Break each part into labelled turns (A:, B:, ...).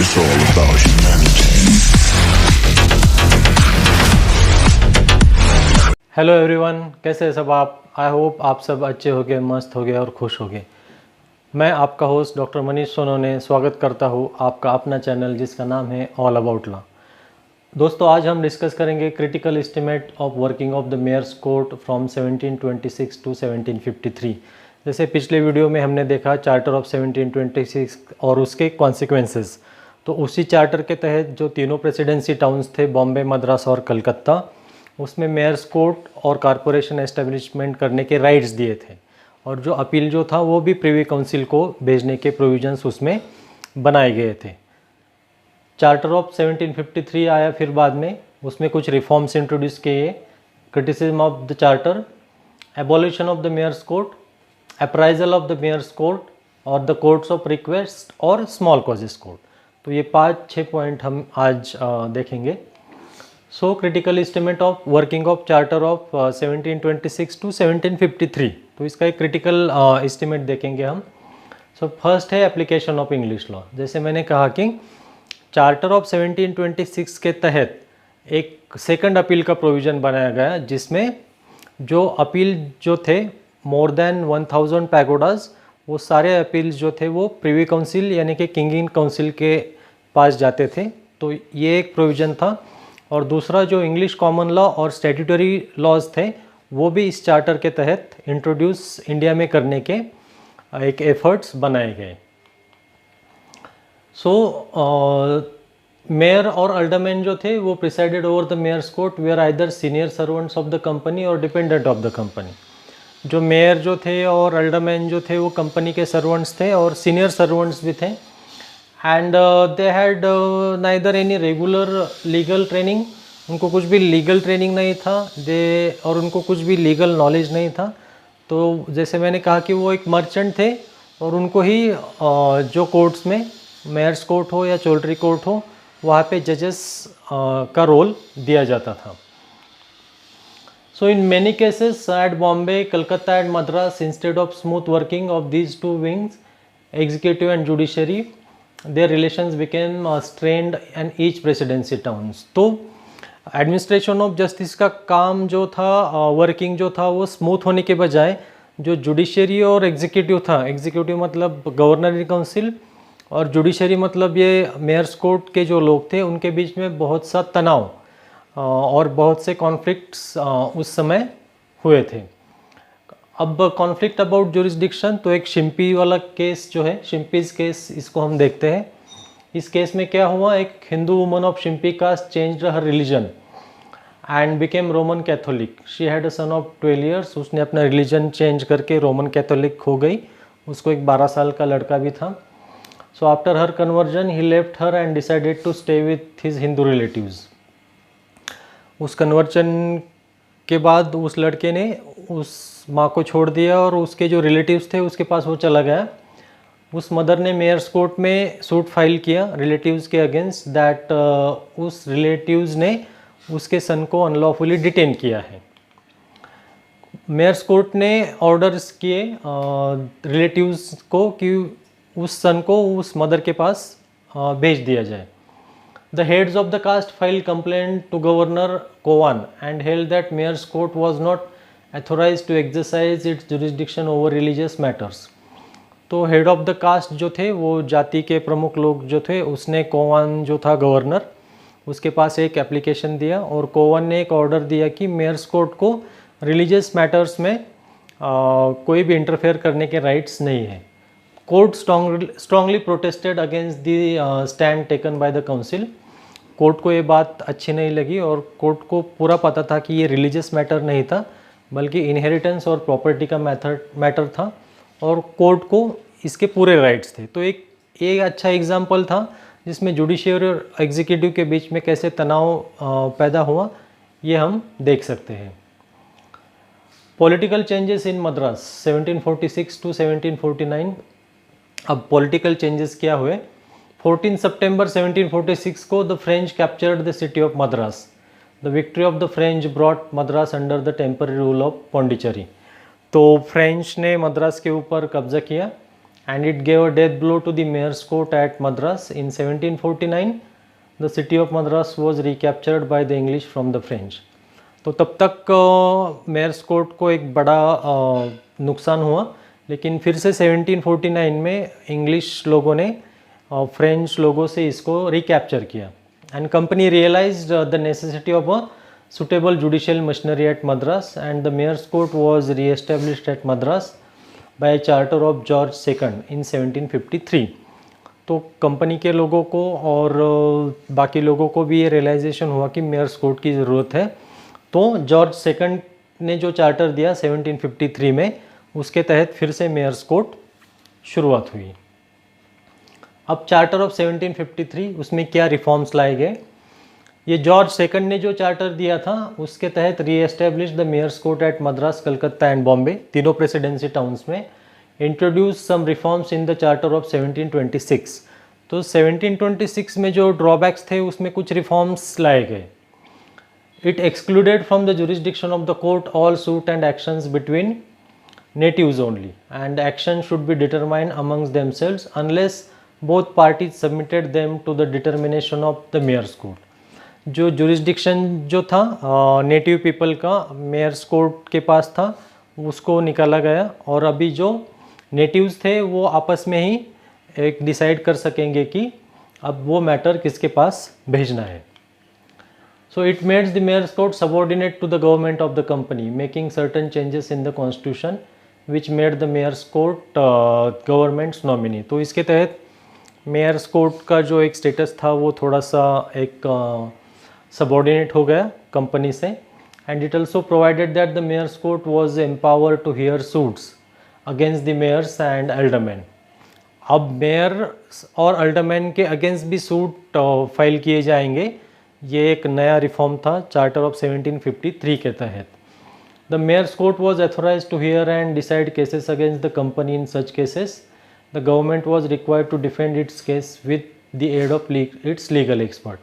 A: It's all about humanity.
B: Hello everyone, कैसे हैं सब आप। आई होप आप सब अच्छे होगे, मस्त होगे और खुश होगे। मैं आपका होस्ट डॉक्टर मनीष सोनोने स्वागत करता हूँ आपका अपना चैनल जिसका नाम है ऑल अबाउट लॉ। दोस्तों, आज हम डिस्कस करेंगे critical estimate of working of the mayor's court from 1726 to 1753। जैसे पिछले वीडियो में हमने देखा चार्टर ऑफ 1726 और उसके कॉन्सिक्वेंसेस, तो उसी चार्टर के तहत जो तीनों प्रेसिडेंसी टाउन्स थे, बॉम्बे, मद्रास और कलकत्ता, उसमें मेयर्स कोर्ट और कारपोरेशन एस्टेब्लिशमेंट करने के राइट्स दिए थे। और जो अपील जो था वो भी प्रिवी काउंसिल को भेजने के प्रोविजंस उसमें बनाए गए थे। चार्टर ऑफ 1753 आया फिर बाद में, उसमें कुछ रिफॉर्म्स इंट्रोड्यूस किए। Criticism of the charter, abolition of the mayor's court, appraisal of the mayor's court और द कोर्ट्स ऑफ रिक्वेस्ट और स्मॉल कॉजेस कोर्ट। तो ये 5-6 पॉइंट हम आज देखेंगे। So critical estimate of working of charter of 1726 to 1753, तो इसका एक क्रिटिकल एस्टिमेट देखेंगे हम। सो फर्स्ट है एप्लीकेशन ऑफ इंग्लिश लॉ। जैसे मैंने कहा कि चार्टर ऑफ 1726 के तहत एक सेकंड अपील का प्रोविज़न बनाया गया, जिसमें जो अपील जो थे मोर देन 1000 पैगोडाज, वो सारे अपील्स जो थे वो प्रिवी काउंसिल यानी कि किंग इन काउंसिल के पास जाते थे। तो ये एक प्रोविज़न था। और दूसरा जो इंग्लिश कॉमन लॉ और स्टैट्यूटरी लॉज थे, वो भी इस चार्टर के तहत इंट्रोड्यूस इंडिया में करने के एक एफर्ट्स बनाए गए। सो मेयर और अल्डरमैन जो थे वो presided over the mayor's court were either senior servants of the company और डिपेंडेंट ऑफ द कंपनी। जो मेयर जो थे और अल्डरमैन जो थे वो कंपनी के सर्वेंट्स थे और सीनियर सर्वेंट्स भी थे। And they had neither any regular legal training, उनको कुछ भी लीगल ट्रेनिंग नहीं था और उनको कुछ भी लीगल नॉलेज नहीं था। तो जैसे मैंने कहा कि वो एक मर्चेंट थे और उनको ही जो कोर्ट्स में, मेयर्स कोर्ट हो या चौल्ट्री कोर्ट हो, वहाँ पे जजेस का रोल दिया जाता था। So in many cases at Bombay, Calcutta and Madras, instead of smooth working of these two wings, executive and judiciary, their relations became strained in each presidency towns. तो एडमिनिस्ट्रेशन ऑफ जस्टिस का काम जो था, working जो था, वो smooth होने के बजाय जो जुडिशरी और एग्जीक्यूटिव था, एग्जीक्यूटिव मतलब गवर्नर काउंसिल और जुडिशरी मतलब ये मेयर्स कोर्ट के जो लोग थे, उनके बीच में बहुत सा तनाव और बहुत से कॉन्फ्लिक्ट्स उस समय हुए थे। अब कॉन्फ्लिक्ट अबाउट जुरिस्डिक्शन, तो एक शिम्पी वाला केस जो है, शिम्पीज केस, इसको हम देखते हैं। इस केस में क्या हुआ, एक Hindu woman of Shimpi caste changed her religion and became Roman Catholic. She had a son of 12 years। उसने अपना रिलीजन चेंज करके रोमन कैथोलिक हो गई। उसको एक 12 साल का लड़का भी था। So after her conversion he left her and decided to stay with his Hindu relatives. उस कन्वर्जन के बाद उस लड़के ने उस माँ को छोड़ दिया और उसके जो रिलेटिव्स थे उसके पास वो चला गया। उस मदर ने मेयर्स कोर्ट में सूट फाइल किया रिलेटिव्स के अगेंस्ट दैट उस रिलेटिव्स ने उसके सन को अनलॉफुली डिटेन किया है। मेयर्स कोर्ट ने ऑर्डर्स किए रिलेटिव्स को कि उस सन को उस मदर के पास भेज दिया जाए। The heads of the caste filed complaint to Governor Cowan and held that Mayor's Court was not authorized to exercise its jurisdiction over religious matters. तो हेड ऑफ द कास्ट जो थे, वो जाति के प्रमुख लोग जो थे, उसने कोवन जो था गवर्नर, उसके पास एक एप्लीकेशन दिया और कोवन ने एक ऑर्डर दिया कि मेयर्स कोर्ट को रिलीजियस मैटर्स में कोई भी इंटरफेयर करने के राइट्स नहीं है। Court strongly protested against the stand taken by the council. Court को ये बात अच्छी नहीं लगी और कोर्ट को पूरा पता था कि ये रिलीजियस मैटर नहीं था, बल्कि इनहेरिटेंस और प्रॉपर्टी का मैटर था और कोर्ट को इसके पूरे राइट्स थे। तो एक अच्छा एग्जाम्पल था जिसमें जुडिशियरी और एग्जीक्यूटिव के बीच में कैसे तनाव पैदा हुआ, ये हम देख सकते हैं। Political changes in Madras 1746 to 1749। अब पॉलिटिकल चेंजेस क्या हुए। 14 सितंबर 1746 को the French captured the city of Madras. The victory of the French brought Madras under the temporary rule of Pondicherry. तो फ्रेंच ने मद्रास के ऊपर कब्जा किया and it gave a death blow to the mayor's court at Madras. In 1749, the city of Madras was recaptured by the English from the French. तो तब तक Myers court को एक बड़ा नुकसान हुआ, लेकिन फिर से 1749 में इंग्लिश लोगों ने फ्रेंच लोगों से इसको रिकैप्चर किया. And company realized the necessity of a suitable judicial machinery at Madras, and the mayor's court was re-established at Madras by a charter of George II in 1753. तो कंपनी के लोगों को और बाकी लोगों को भी ये रियलाइजेशन हुआ कि मेयर्स कोर्ट की ज़रूरत है. तो जॉर्ज सेकंड ने जो चार्टर दिया 1753 में, उसके तहत फिर से मेयर्स कोर्ट शुरुआत हुई. अब चार्टर ऑफ 1753, उसमें क्या रिफॉर्म्स लाए गए. ये जॉर्ज सेकंड ने जो चार्टर दिया था उसके तहत reestablish the mayor's court at Madras, Calcutta and Bombay, तीनों प्रेसिडेंसी टाउन्स में. Introduce some reforms in the charter of 1726. तो 1726 में जो ड्रॉबैक्स थे उसमें कुछ रिफॉर्म्स लाए गए. It excluded from the jurisdiction of the court all suit and actions between natives only, and action should be determined amongst themselves unless both parties submitted them to the determination of the mayor's court. जो jurisdiction जो था native people का mayor's court के पास था, उसको निकाला गया, और अभी जो नेटिव्स थे वो आपस में ही एक डिसाइड कर सकेंगे कि अब वो मैटर किसके पास भेजना है. So it mades the mayor's court subordinate to the government of the company, making certain changes in the constitution which made the mayor's court government's nominee. तो इसके तहत मेयर्स कोर्ट का जो एक स्टेटस था वो थोड़ा सा एक सबऑर्डिनेट हो गया कंपनी से. And it also provided that the mayor's court was empower to hear suits against the mayors and alderman. अब मेयर और अल्डरमैन के अगेंस्ट भी सूट फाइल किए जाएंगे. ये एक नया रिफॉर्म था चार्टर ऑफ 1753 के तहत. The mayor's court was authorize to hear and decide cases against the company. In such cases the government was required to defend its case with the aid of its legal expert.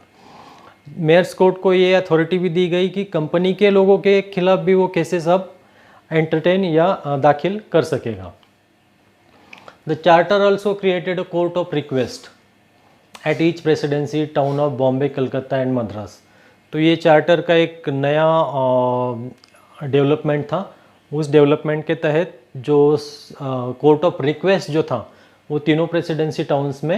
B: Mayor's court को ये authority भी दी गई कि company के लोगों के खिलाफ भी वो केसेस अब एंटरटेन या दाखिल कर सकेगा. The charter also created a court of request at each presidency town of Bombay, Calcutta and Madras. तो ये चार्टर का एक नया डेवलपमेंट था. उस डेवलपमेंट के तहत जो कोर्ट ऑफ रिक्वेस्ट जो था वो तीनों प्रेसिडेंसी टाउन्स में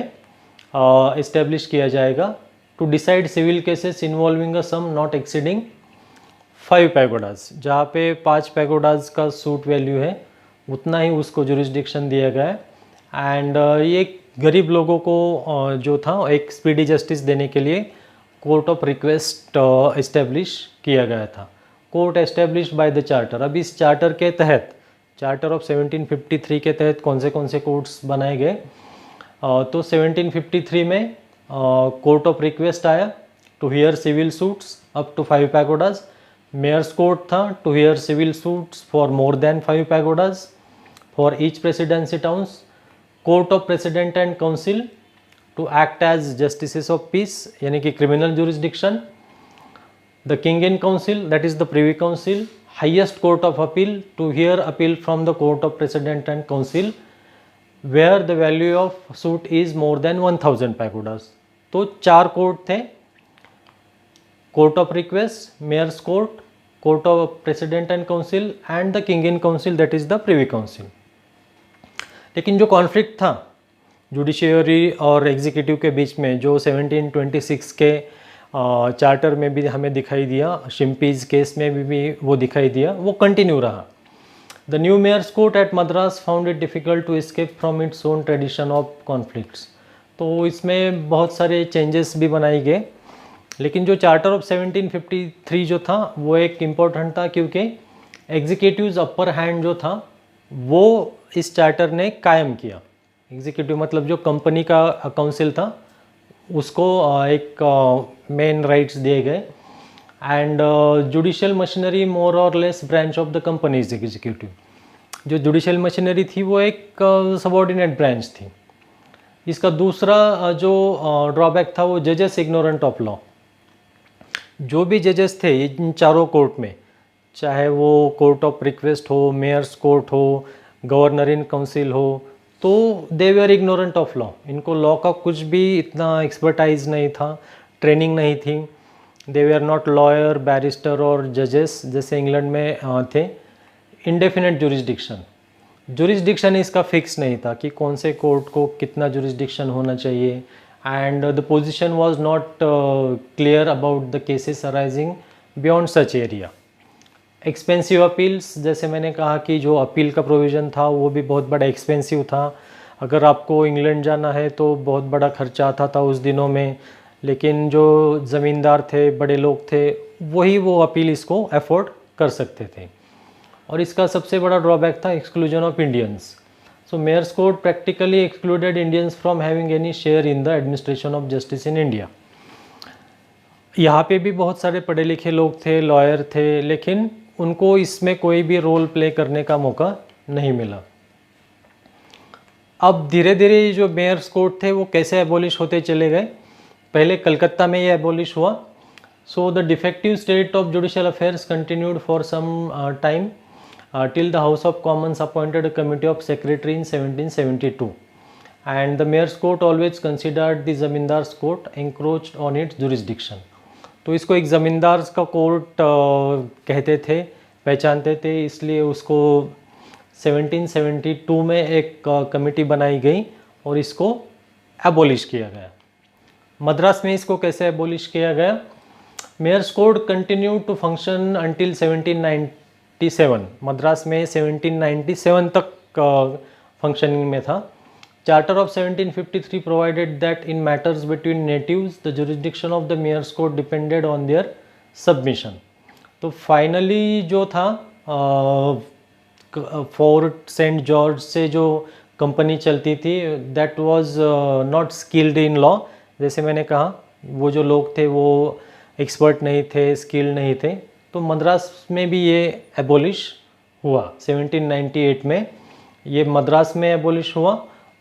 B: इस्टेब्लिश किया जाएगा to decide civil cases involving a sum not exceeding 5 pagodas. जहाँ पे 5 पैगोडाज का सूट वैल्यू है उतना ही उसको जुरिस्डिक्शन दिया गया है. एंड ये गरीब लोगों को जो था एक स्पीडी जस्टिस देने के लिए कोर्ट ऑफ रिक्वेस्ट इस्टेब्लिश किया गया था. Court establish by the charter. अब इस चार्टर के तहत, चार्टर ऑफ 1753 के तहत कौन से कोर्ट्स बनाए गए. तो 1753 में कोर्ट ऑफ रिक्वेस्ट आया to hear civil suits up to 5 pagodas. Mayor's court था to hear civil suits for more than 5 pagodas for each presidency towns. Court of president and council to act as justices of peace, यानी कि criminal jurisdiction. The king in council, that is the privy council. Highest court of appeal to hear appeal from the court of president and council where the value of suit is more than 1000 pagodas. तो 4 court थे, court of request, mayor's court, court of president and council and the king in council, that is the privy council. लेकिन जो conflict था judiciary और executive के बीच में, जो 1726 के चार्टर में भी हमें दिखाई दिया, शिम्पीज केस में भी वो दिखाई दिया, वो कंटिन्यू रहा. The new mayor's court at Madras found it difficult to escape from its own tradition of conflicts. तो इसमें बहुत सारे चेंजेस भी बनाए गए. लेकिन जो चार्टर ऑफ 1753 जो था वो एक इम्पोर्टेंट था, क्योंकि एग्जीक्यूटिव्स अपर हैंड जो था वो इस चार्टर ने कायम किया. एग्जीक्यूटिव मतलब जो कंपनी का काउंसिल था उसको एक मेन राइट्स दिए गए. एंड जुडिशियल मशीनरी मोर और less branch of the companies executive. जो जुडिशियल मशीनरी थी वो एक सबऑर्डिनेट ब्रांच थी. इसका दूसरा जो ड्रॉबैक था वो जजेस इग्नोरेंट ऑफ लॉ. जो भी जजेस थे इन चारों कोर्ट में, चाहे वो कोर्ट ऑफ रिक्वेस्ट हो, मेयर्स कोर्ट हो, गवर्नर इन काउंसिल हो, तो दे वर इग्नोरेंट ऑफ लॉ, इनको लॉ का कुछ भी इतना एक्सपर्टाइज नहीं था, ट्रेनिंग नहीं थी। दे वर नॉट लॉयर, बैरिस्टर और जजेस जैसे इंग्लैंड में थे। इंडेफिनेट जुरिस्डिक्शन इसका फिक्स नहीं था कि कौन से कोर्ट को कितना जुरिस्डिक्शन होना चाहिए, and the position was not clear about the cases arising beyond such area. Expensive appeals, जैसे मैंने कहा कि जो अपील का प्रोविज़न था वो भी बहुत बड़ा एक्सपेंसिव था। अगर आपको इंग्लैंड जाना है तो बहुत बड़ा खर्चा आता था उस दिनों में, लेकिन जो ज़मींदार थे, बड़े लोग थे, वही वो अपील इसको अफोर्ड कर सकते थे। और इसका सबसे बड़ा ड्रॉबैक था exclusion of Indians. So mayor's court practically excluded Indians from having any share in the administration of justice in India. यहाँ पे भी बहुत सारे पढ़े लिखे लोग थे, लॉयर थे, लेकिन उनको इसमें कोई भी रोल प्ले करने का मौका नहीं मिला। अब धीरे धीरे जो मेयर्स कोर्ट थे वो कैसे एबॉलिश होते चले गए। पहले कलकत्ता में ये एबॉलिश हुआ। So the defective state of judicial affairs continued for some time till the House of Commons appointed a committee of secretary in 1772, and the mayor's court always considered the zamindars court encroached on its jurisdiction। तो इसको एक ज़मींदार का court कहते थे, पहचानते थे, इसलिए उसको 1772 में एक कमेटी बनाई गई और इसको एबॉलिश किया गया। मद्रास में इसको कैसे एबॉलिश किया गया? Mayor's court continue to function until 1797। Madras में 1797 तक फंक्शनिंग में था। Charter of 1753 provided that in matters between natives the jurisdiction of the mayor's court depended on their submission. तो फाइनली जो था फोर्ट सेंट जॉर्ज से जो कंपनी चलती थी, that was not skilled in law. जैसे मैंने कहा, वो जो लोग थे वो एक्सपर्ट नहीं थे, स्किल्ड नहीं थे। तो मद्रास में भी ये एबॉलिश हुआ 1798 में। ये मद्रास में एबॉलिश हुआ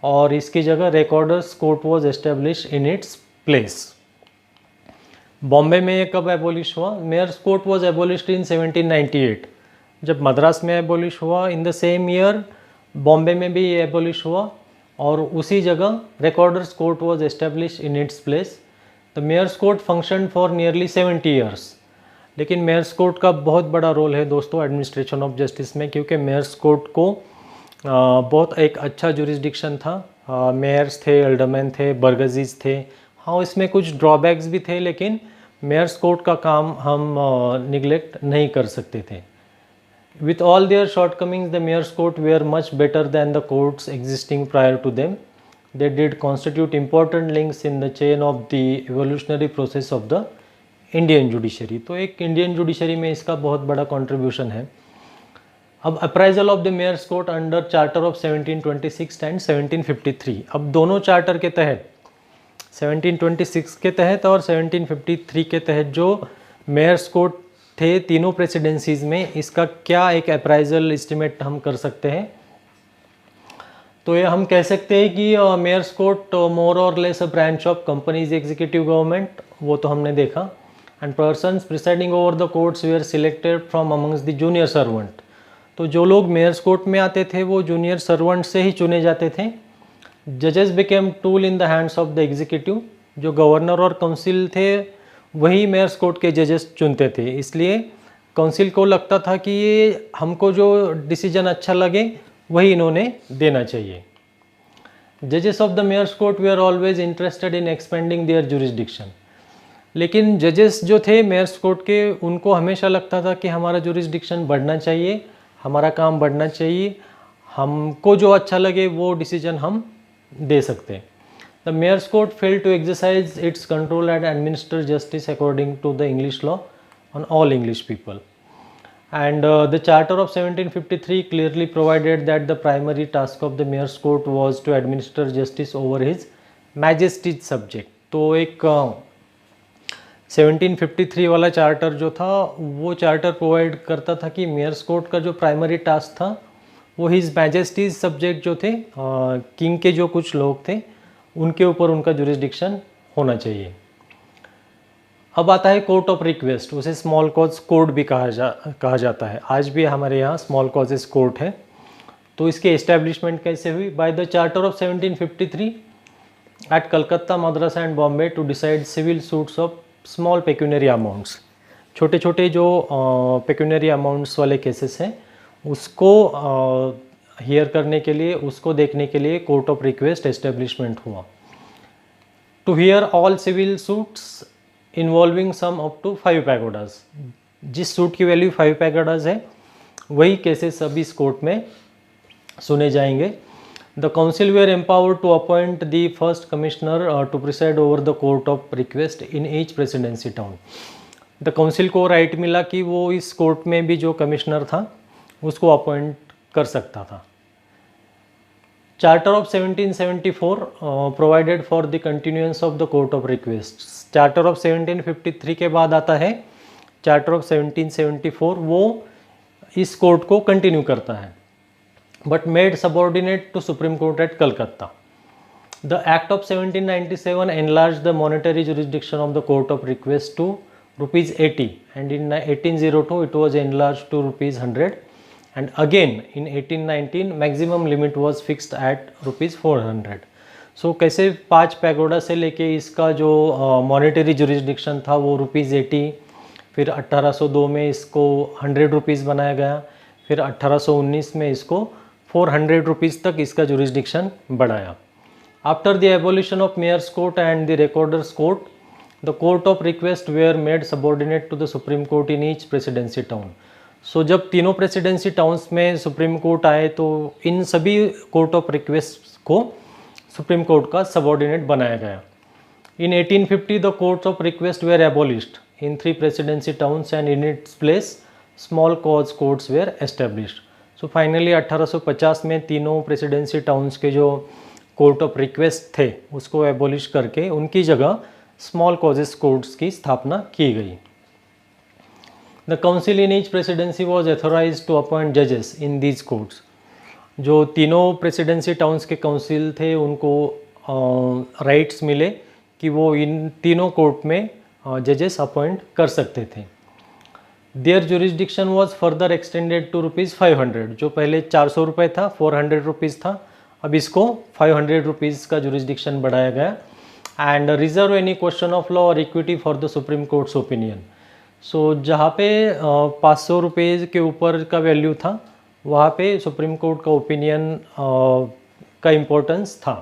B: और इसकी जगह recorder's court was establish in its place. Bombay में ये कब एबॉलिश हुआ? Mayor's court was abolished in 1798। जब मद्रास में एबॉलिश हुआ, in the same year Bombay में भी ये एबॉलिश हुआ और उसी जगह recorder's court was establish in its place. The mayor's court function for nearly 70 years. लेकिन मेयर्स कोर्ट का बहुत बड़ा रोल है दोस्तों एडमिनिस्ट्रेशन ऑफ जस्टिस में, क्योंकि मेयर्स कोर्ट को बहुत एक अच्छा जुरिस्डिक्शन था। मेयर्स थे, एल्डरमैन थे, बर्गजीज थे। हाँ, इसमें कुछ ड्रॉबैक्स भी थे, लेकिन मेयर्स कोर्ट का काम हम निगलेक्ट नहीं कर सकते थे। With all their shortcomings the mayor's court were much better than the courts existing prior to them. They did constitute important links in the chain of the evolutionary process of the Indian judiciary. तो एक Indian judiciary में इसका बहुत बड़ा contribution है। अब appraisal of the mayor's court under charter of 1726 and 1753। अब दोनों चार्टर के तहत 1726 के तहत और 1753 के तहत जो मेयर्स कोर्ट थे तीनों प्रेसिडेंसीज में, इसका क्या एक अप्राइजल एस्टिमेट हम कर सकते हैं? तो ये हम कह सकते हैं कि मेयर्स कोर्ट मोर और less a branch of company's executive government, वो तो हमने देखा। And persons presiding over the courts were selected from amongst the junior servant. तो जो लोग मेयर्स कोर्ट में आते थे वो जूनियर सर्वेंट से ही चुने जाते थे। जजेस became tool in the hands of the executive. जो गवर्नर और काउंसिल थे वही मेयर्स कोर्ट के जजेस चुनते थे। इसलिए काउंसिल को लगता था कि ये हमको जो डिसीजन अच्छा लगे वही इन्होंने देना चाहिए। जजेस ऑफ द मेयर्स कोर्ट वे are always interested in expending their jurisdiction. लेकिन जजेस जो थे मेयर्स कोर्ट के, उनको हमेशा लगता था कि हमारा जुरिस्डिक्शन बढ़ना चाहिए, हमारा काम बढ़ना चाहिए, हमको जो अच्छा लगे वो डिसीजन हम दे सकते हैं। The mayor's court fail to exercise its control and administer justice according to the English law on all English people. And the Charter of 1753 clearly provided that the primary task of the Mayor's Court was to administer justice over His Majesty's subject। तो एक 1753 वाला charter जो था वो charter provide करता था कि mayor's court का जो प्राइमरी टास्क था वो हिज मैजेस्टीज सब्जेक्ट जो थे, किंग के जो कुछ लोग थे, उनके ऊपर उनका जुरिस्डिक्शन होना चाहिए। अब आता है कोर्ट ऑफ रिक्वेस्ट, उसे स्मॉल कॉज कोर्ट भी कहा जाता है। आज भी हमारे यहाँ स्मॉल कॉजेस कोर्ट है। तो इसकी एस्टेब्लिशमेंट कैसे हुई? By the charter of 1753 at Calcutta, Madras and Bombay to decide civil suits of small pecuniary amounts. छोटे छोटे जो पेक्यूनरी अमाउंट्स वाले केसेस हैं उसको हियर करने के लिए, उसको देखने के लिए कोर्ट ऑफ रिक्वेस्ट एस्टेब्लिशमेंट हुआ। To hear all civil suits involving sum up to 5 pagodas. जिस सूट की वैल्यू 5 पैगोडाज है वही केसेस अभी इस कोर्ट में सुने जाएंगे। The council were empowered to appoint the first commissioner to preside over the court of request in each presidency town. द काउंसिल को राइट मिला कि वो इस कोर्ट में भी जो कमिश्नर था उसको अपॉइंट कर सकता था। Charter of 1774 provided for the continuance of the court of request. Charter of 1753 के बाद आता है चार्टर ऑफ 1774, वो इस कोर्ट को कंटिन्यू करता है, but made subordinate to supreme court at Calcutta. The act of 1797 enlarged the monetary jurisdiction of the court of request to ₹80, and in 1802 it was enlarged to ₹100, and again in 1819 maximum limit was fixed at ₹400। सो कैसे 5 pagoda से लेके इसका जो monetary jurisdiction था वो ₹80, फिर 1802 में इसको ₹100 बनाया गया, फिर 1819 में इसको ₹400 तक इसका जुरिस्डिक्शन बढ़ाया। After the abolition of mayor's court and the recorder's court, the court of request were made subordinate to the supreme court in each presidency town. So जब तीनों प्रेसिडेंसी टाउन्स में सुप्रीम कोर्ट आए तो इन सभी court of request को supreme court का subordinate बनाया गया। In 1850 the courts of request were abolished in 3 presidency towns and in its place small cause courts were established. So finally 1850 में तीनों प्रेसिडेंसी टाउन्स के जो कोर्ट ऑफ रिक्वेस्ट थे उसको एबोलिश करके उनकी जगह स्मॉल कॉजेस कोर्ट्स की स्थापना की गई। The council in each presidency was authorized to appoint जजेस इन दीज कोर्ट्स। जो तीनों प्रेसिडेंसी टाउन्स के काउंसिल थे उनको राइट्स मिले कि वो इन तीनों कोर्ट में जजेस अपॉइंट कर सकते थे। Their jurisdiction was further extended to ₹500। जो पहले 400 रुपये था, ₹400 था, अब इसको ₹500 का जुरिस्डिक्शन बढ़ाया गया। And reserve any question of law और equity for the supreme court's opinion. So जहाँ पे 500 रुपये के ऊपर का वैल्यू था वहाँ पे सुप्रीम कोर्ट का ओपिनियन का इम्पोर्टेंस था।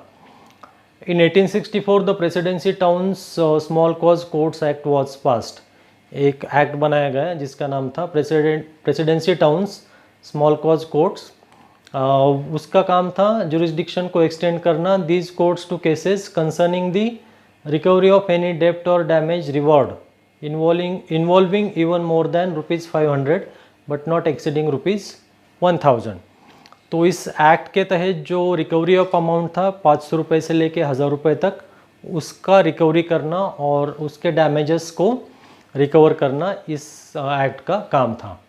B: In 1864 the presidency towns small cause courts act was passed. एक एक्ट बनाया गया जिसका नाम था presidency towns small cause courts. उसका काम था जुरिस्डिक्शन को एक्सटेंड करना these courts to cases concerning the recovery of any डेप्ट और damage reward involving even more than ₹500 but not exceeding ₹1000। तो इस एक्ट के तहत जो रिकवरी ऑफ अमाउंट था 500 रुपये से लेके 1000 रुपये तक, उसका रिकवरी करना और उसके डैमेजेस को रिकवर करना इस एक्ट का काम था।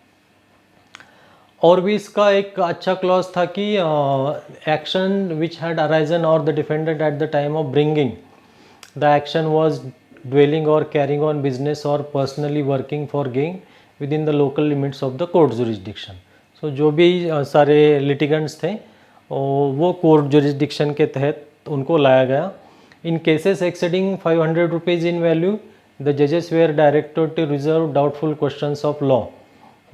B: और भी इसका एक अच्छा क्लॉज था कि एक्शन विच हैड अराइजन और the defendant at the time of bringing the action was dwelling or carrying on business or personally working for gain within the local limits of the court jurisdiction। so जो भी सारे litigants थे वो court jurisdiction के तहत उनको लाया गया। in cases exceeding 500 rupees in value the judges were directed to reserve doubtful questions of law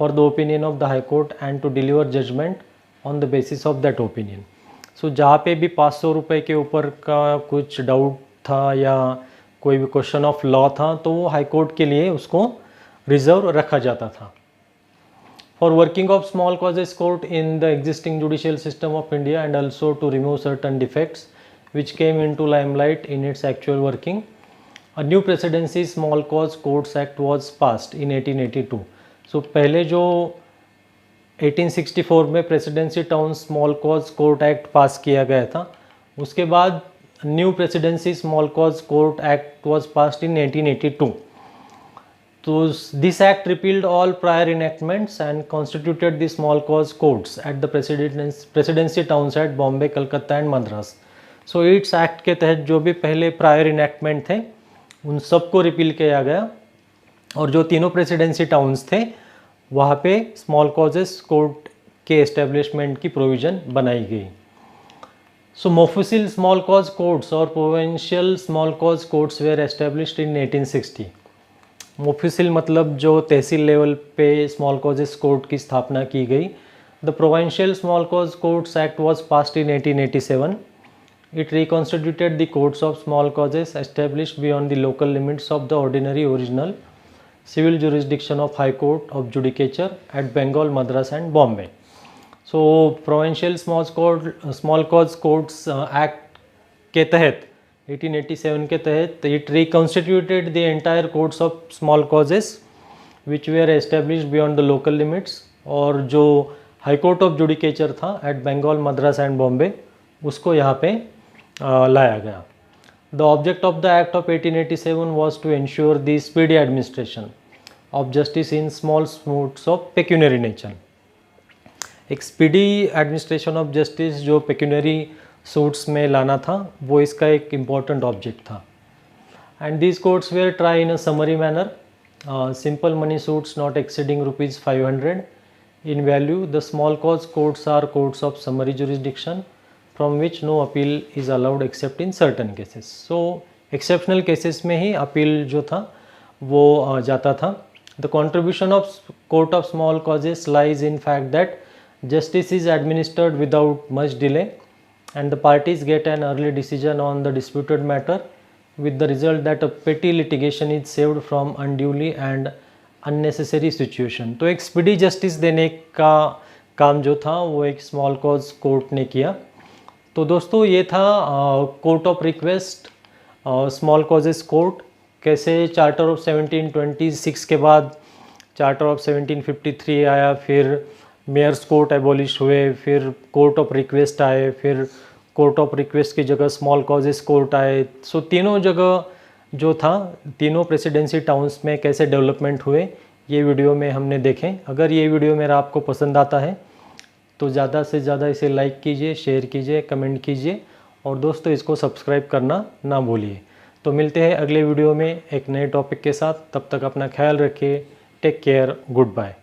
B: for the opinion of the high court and to deliver judgment on the basis of that opinion। so जहाँ पे भी 500 रुपये के ऊपर का कुछ doubt था या कोई भी क्वेश्चन ऑफ लॉ था तो वो हाई कोर्ट के लिए उसको रिजर्व रखा जाता था। For working of small causes court in the existing judicial system of India and also to remove certain defects which came into limelight in its actual working a new presidency small cause courts act was passed in 1882। So पहले जो 1864 में presidency town small cause court act pass किया गया था, उसके बाद new presidency small cause court act was passed in 1882। तो this act repealed all prior enactments and constituted the small cause courts at the presidency towns at Bombay, Calcutta and Madras. So its act के तहत जो भी पहले प्रायर इनैक्टमेंट थे उन सबको repeal किया गया और जो तीनों प्रेसिडेंसी टाउन्स थे वहाँ पे स्मॉल कॉजेस कोर्ट के एस्टेब्लिशमेंट की प्रोविज़न बनाई गई। So mofussil small cause courts और provincial small cause courts were established in 1860। Mofussil मतलब जो तहसील लेवल पे स्मॉल कॉजेस कोर्ट की स्थापना की गई। The provincial small cause courts act was passed in 1887। It reconstituted the courts of small causes established beyond the local limits of the ordinary original civil jurisdiction of High Court of Judicature at Bengal, Madras and Bombay. So Provincial Small Cause Courts Act के तहत 1887 के तहत it reconstituted the entire courts of small causes which were established beyond the local limits, और जो High Court of Judicature था at Bengal, Madras and Bombay उसको यहाँ पे लाया गया। The object of the act of 1887 was to ensure the speedy administration of justice in small suits of pecuniary nature. एक speedy administration of justice जो pecuniary suits में लाना था वो इसका एक इम्पॉर्टेंट ऑब्जेक्ट था। And these courts were try in a summary manner, simple money suits not exceeding ₹500 in value. The small cause courts are courts of summary jurisdiction from which no appeal is allowed except in certain cases. So exceptional cases में ही appeal जो था वो जाता था। The contribution of court of small causes lies in fact that justice is administered without much delay and the parties get an early decision on the disputed matter, with the result that a petty litigation is saved from unduly and unnecessary situation. तो एक speedy justice देने का काम जो था वो एक small cause court ने किया। तो दोस्तों ये था court of request, small causes court. कैसे चार्टर ऑफ 1726 के बाद चार्टर ऑफ 1753 आया, फिर मेयर्स कोर्ट एबॉलिश हुए, फिर कोर्ट ऑफ रिक्वेस्ट आए, फिर कोर्ट ऑफ रिक्वेस्ट की जगह स्मॉल कॉजेस कोर्ट आए। सो तीनों जगह जो था, तीनों प्रेसिडेंसी टाउन्स में कैसे डेवलपमेंट हुए ये वीडियो में हमने देखें। अगर ये वीडियो मेरा आपको पसंद आता है तो ज़्यादा से ज़्यादा इसे लाइक कीजिए, शेयर कीजिए, कमेंट कीजिए और दोस्तों इसको सब्सक्राइब करना ना भूलिए। तो मिलते हैं अगले वीडियो में एक नए टॉपिक के साथ। तब तक अपना ख्याल रखिए। Take care, good bye.